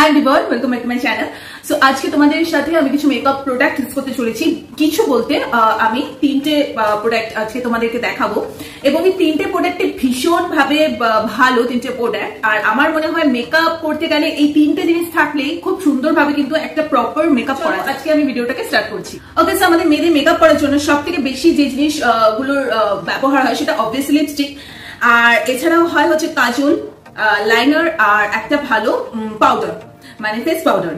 Hi everyone, welcome back to my channel. So আজকে তোমাদের সাথে আমি কিছু মেকআপ প্রোডাক্ট ইউজ করতে চলেছি। কিছু বলতে আমি তিনটে প্রোডাক্ট আজকে তোমাদেরকে দেখাবো এবং এই তিনটে প্রোডাক্টে ভীষণ ভাবে ভালো তিনটে প্রোডাক্ট। আর আমার মনে হয় মেকআপ করতে গেলে এই তিনটে জিনিস থাকলেই খুব সুন্দরভাবে কিন্তু একটা প্রপার মেকআপ করা যায়। আজকে আমি ভিডিওটাকে স্টার্ট করছি। ওকে, সো আমাদের মেয়েদের মেকআপ করার জন্য সব থেকে বেশি যে জিনিস গুলোর ব্যবহার হয় সেটা অবভিয়াসলি লিপস্টিক, আর এছাড়াও হয় হচ্ছে কাজল, লাইনার আর একটা ভালো পাউডার, মানে ফেস পাউডার,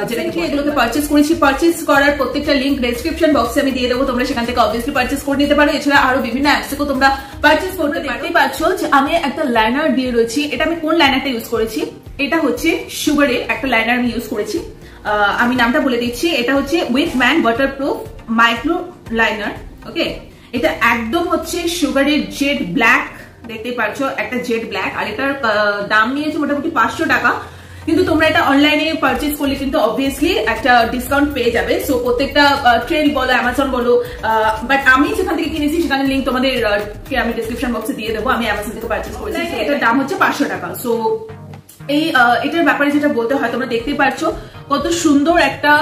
যেটাকে এগুলোকে পারচেস করেছি। পারচেস করার প্রত্যেকটা লিঙ্ক ডেসক্রিপশন বক্সে আমি দিয়ে দেবো, তোমরা সেখান থেকে অবভিয়াসলি পারচেস করে নিতে পারো। এছাড়া আরো বিভিন্ন অ্যাপস থেকেও তোমরা পারচেস করতে পারছো। যে আমি একটা লাইনার দিয়ে রয়েছি, এটা আমি কোন লাইনারটা ইউজ করেছি, এটা হচ্ছে সুগারের একটা লাইনার আমি ইউজ করেছি। আমি নামটা বলে দিচ্ছি, এটা হচ্ছে with man waterproof micro liner. Okay, এটা একদম হচ্ছে সুগারের জেড ব্ল্যাক, দেখতে পাচ্ছ একটা জেড ব্ল্যাক, আর এটার দাম নিয়েছে মোটামুটি 500 টাকা। কিন্তু তোমরা এটা অনলাইনে পারচেস করলে কিন্তু অবভিয়াসলি একটা ডিসকাউন্ট পেয়ে যাবে। সো প্রত্যেকটা ট্রেন্ড বলো, অ্যামাজন বলো, বাট আমি যেখান থেকে কিনেছি সেখানে লিঙ্ক তোমাদের আমি ডিসক্রিপশন বক্সে দিয়ে দেবো। আমি অ্যামাজন থেকে পারচেস করেছি, এটার দাম হচ্ছে 500 টাকা। সো এই এটার ব্যাপারে যেটা বলতে হয়, তোমরা দেখতেই পাচ্ছ কত সুন্দর একটা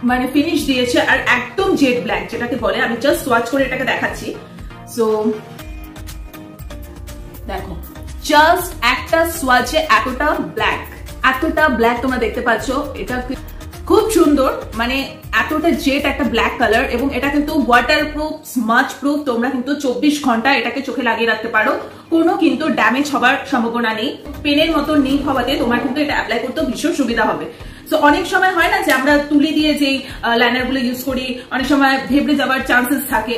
মানে ফিনিশ দিয়েছে, আর একদম জেড ব্ল্যাক যেটাকে বলে। আমি জাস্ট সোয়াচ করে এটাকে দেখাচ্ছি। সো দেখো, জাস্ট একটা সোয়াচে এতটা ব্ল্যাক তোমরা দেখতে পাচ্ছ। এটা খুব সুন্দর, মানে এতটা জেড একটা ব্ল্যাক কালার, এবং এটা কিন্তু ওয়াটার প্রুফ, স্মাচ প্রুফ। তোমরা কিন্তু 24 ঘন্টা এটাকে চোখে লাগিয়ে রাখতে পারো, কোনো কিন্তু ড্যামেজ হবার সম্ভাবনা নেই। পেনের মতো নিট হওয়াতে তোমার কিন্তু এটা অ্যাপ্লাই করতে ভীষণ সুবিধা হবে। সো অনেক সময় হয় না যে আমরা তুলি দিয়ে যে লাইনার গুলো ইউজ করি, অনেক সময় ভেবড়ে যাওয়ার চান্সেস থাকে,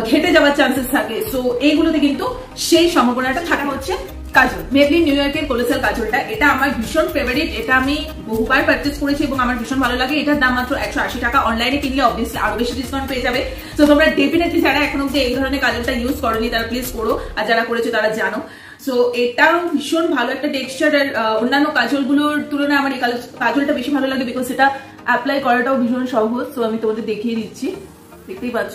ঘেটে যাওয়ার চান্সেস থাকে। সো এইগুলোতে কিন্তু সেই সম্ভাবনাটা থাকা হচ্ছে কাজল, মেবলিন নিউ ইয়র্কের কোলোসাল কাজলটা। এটা আমার ভীষণ ফেভারিট, এটা আমি বহুবার পারচেস করেছি এবং আমার ভীষণ ভালো লাগে। এটার দাম মাত্র 180 টাকা। অনলাইনে কিনলে অবভিয়াসলি আরো বেশি ডিসকাউন্ট পেয়ে যাবে। তো তোমরা ডেফিনেটলি যারা এখন অব্দি এই ধরনের কাজলটা ইউজ করোনি তারা প্লিজ করো, আর যারা করেছো তারা জানো। সো এটা ভীষণ ভালো একটা টেক্সচার, আর অন্যান্য কাজলগুলোর তুলনায় আমার এই কাজলটা বেশি ভালো লাগে বিকজ এটা অ্যাপ্লাই করাটাও ভীষণ সহজ। সো আমি তোমাদের দেখিয়ে দিচ্ছি, দেখতেই পাচ্ছ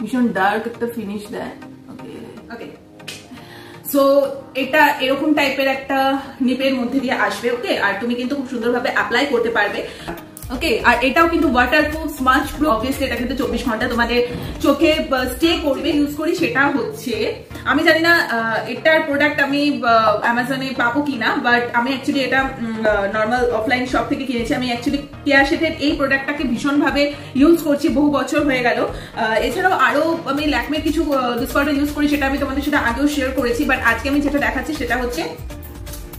ভীষণ ডার্ক একটা ফিনিশ দেয়। ওকে ওকে, সো এটা এরকম টাইপের একটা নিপের মধ্যে দিয়ে আসবে। ওকে, আর তুমি কিন্তু খুব সুন্দরভাবে অ্যাপ্লাই করতে পারবে। ওকে, আর এটাও কিন্তু ওয়াটারপ্রুফ, স্মাচ প্রুফ। অবভিয়াসলি এটা কিন্তু 24 ঘন্টা তোমাদের চোখে স্টে করবে। ইউজ করি সেটা হচ্ছে, আমি জানি না এটার প্রোডাক্ট আমি অ্যামাজনে পাবো কিনা, বাট আমি অ্যাকচুয়ালি এটা নর্মাল অফলাইন শপ থেকে কিনেছি। আমি অ্যাকচুয়ালি কেয়া শেডের এই প্রোডাক্টটাকে ভীষণ ভাবে ইউজ করছি, বহু বছর হয়ে গেল। এছাড়াও আরো আমি ল্যাকমের কিছু ডিসকাউন্ট ইউজ করি, সেটা আমি তোমাদের সাথে আগেও শেয়ার করেছি। বাট আজকে আমি যেটা দেখাচ্ছি সেটা হচ্ছে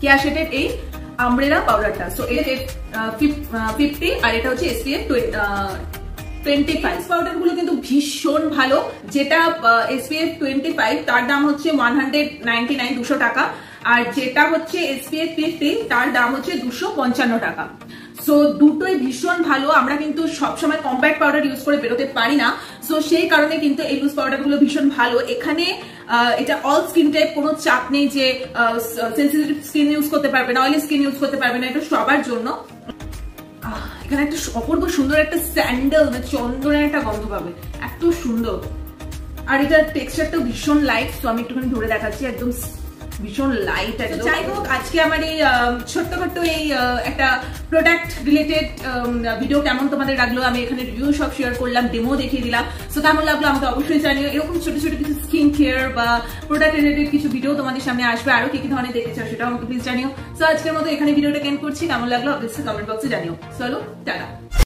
কেয়া শেডের এই আমব্রেলা পাউডারটা। সো এটা 50, আর এটা হচ্ছে SPF 25। পাউডার গুলো কিন্তু ভীষণ ভালো। যেটা SPF 25 তার দাম হচ্ছে 199, 200 টাকা, আর যেটা হচ্ছে SPF 50 তার দাম হচ্ছে 255 টাকা। সো দুটোই ভীষণ ভালো। আমরা কিন্তু সবসময় কম্প্যাক্ট পাউডার ইউজ করে বেরোতে পারি না, সো সেই কারণে কিন্তু এই লুজ পাউডার গুলো ভীষণ ভালো। এখানে এটা অল স্কিন টাইপ, কোনো চাপ নেই যে সেনসিটিভ স্কিন ইউজ করতে পারবে না, অয়েলি স্কিন ইউজ করতে পারবে না, এটা সবার জন্য। এখানে একটা অপূর্ব সুন্দর একটা স্যান্ডেল, মানে চন্দনের একটা গন্ধ পাবে, এত সুন্দর। আর এটার টেক্সচারটা ভীষণ লাইট। সো আমি একটুখানি ধরে দেখাচ্ছি, একদম ভীষণ লাইট। যাই হোক, আজকে আমার এই ছোট্ট এই একটা প্রোডাক্ট রিলেটেড ভিডিও কেমন তোমাদের লাগলো, আমি এখানে রিভিউ সব শেয়ার করলাম, ডেমো দেখিয়ে দিলাম। সো কেমন লাগলো আমাকে অবশ্যই জানিও। এরকম ছোট ছোট কিছু স্কিন কেয়ার বা প্রোডাক্ট রিলেটেড কিছু ভিডিও তোমাদের সামনে আসবে, আরো কি কি ধরনের দেখতে চাও সেটাও আমাকে প্লিজ জানিও। সো আজকের মতো এখানে ভিডিওটা এন্ড করছি। কেমন লাগলো অবশ্যই কমেন্ট বক্সে জানিও। চলো, টাটা।